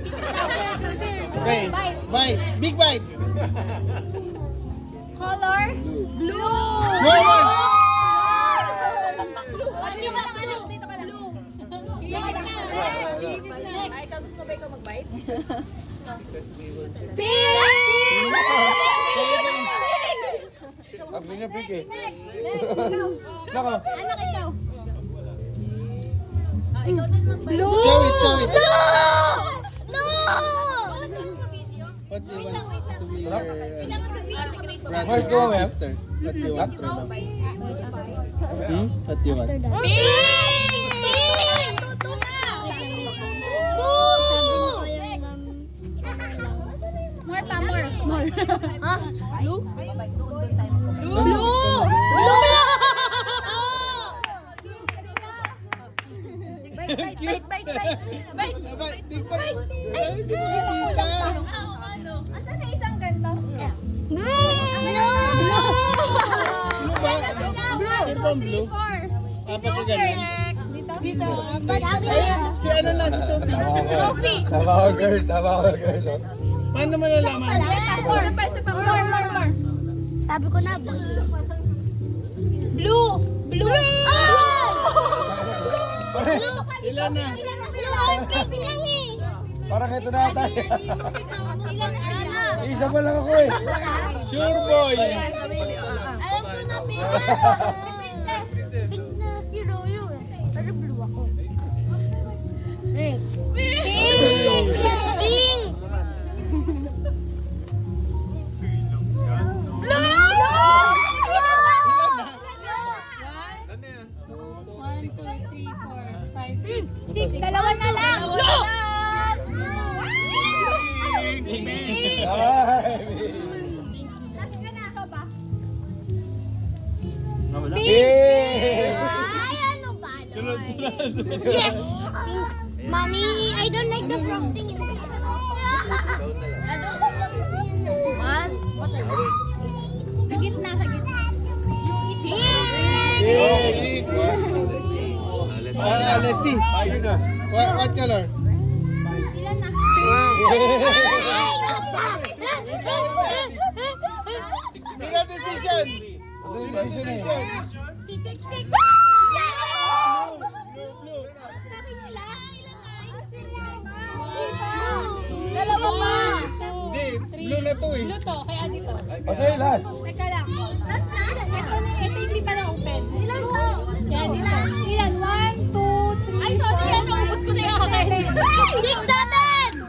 Okay, bite. Big bite. Color? Blue! More, more. Dito ka lang. Blue. Ay, ikaw gusto mo ba ikaw mag-bite? Pink! Ang pinapig eh. Nako. Anak ikaw. Ikaw din mag-bite. Show it, show it. No! What do you want to be your Where's going, brother ma'am? or sister? What do you want from them? What do you want? Pink! More pa, more. More. Ha? Blue? Blue! Blue! Cute! Bite. Bite, big bite. Ay, hindi mo makikita. Asan na isang ganito? Blue! Blue ba? Blue! Sino ang blue? Apat ka ganun. Dito. Ayun, si ano na, si Sophie. Sophie! Tama ko girl, tama ko girl. Paano malalaman? More. Sabi ko na, Blue! Blue! Ilan na? pink lang eh. Parang ito na ata. Ilan na? Isa pa lang ako eh. Sure boy! Alam ko na pink. Pink na si Royo eh. Pero blue ako. Pink. Pink. Six. Dalawa na lang. Blue! Pink! Ay, ano ba? Sunod, sunod. Yes! Mommy, I don't like the frosting in it. One. Sa gitna. Pink! Let's see. What color? Ilan na? Zero decision. Zero Decision eh. decision. Blue. Dalawa pa. Hindi, blue na to eh. Blue to, kaya dito. O sa'yo last. Teka lang. Last na. Ito hindi pa na-open. Ilan to? Yan, ilan? 1, 2, 3, Ay, sorry. Yan, naubos ko na yung akin. 6, 7!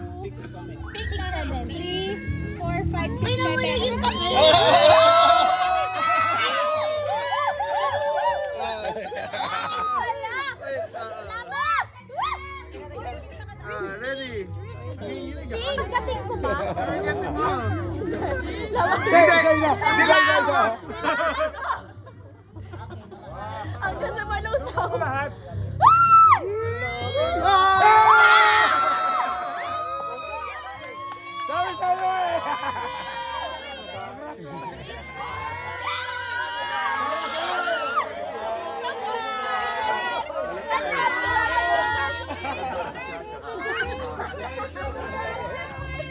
3, 4, 5, 6, 7. May nawala yung tatlo. Ready? Pagkating ko ba? Bigay sa'yo na! Bigay sa'yo! Hanggang sa malusaw. Lahat! Sabi sa'yo eh!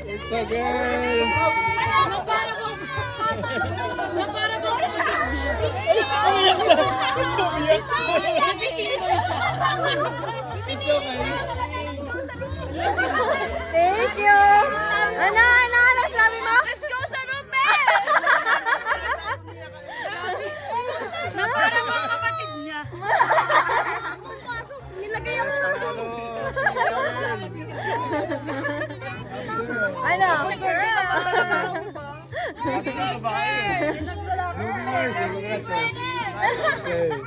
It's a girl. Umiyak siya. It's umiyak. It's okay. Thank you! Ano sabi mo? Let's go sa Ruben! Na para mga kapatid niya. Nilagay ako sa room. Ano?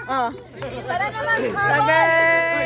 Oh. Tara naman. Tagay!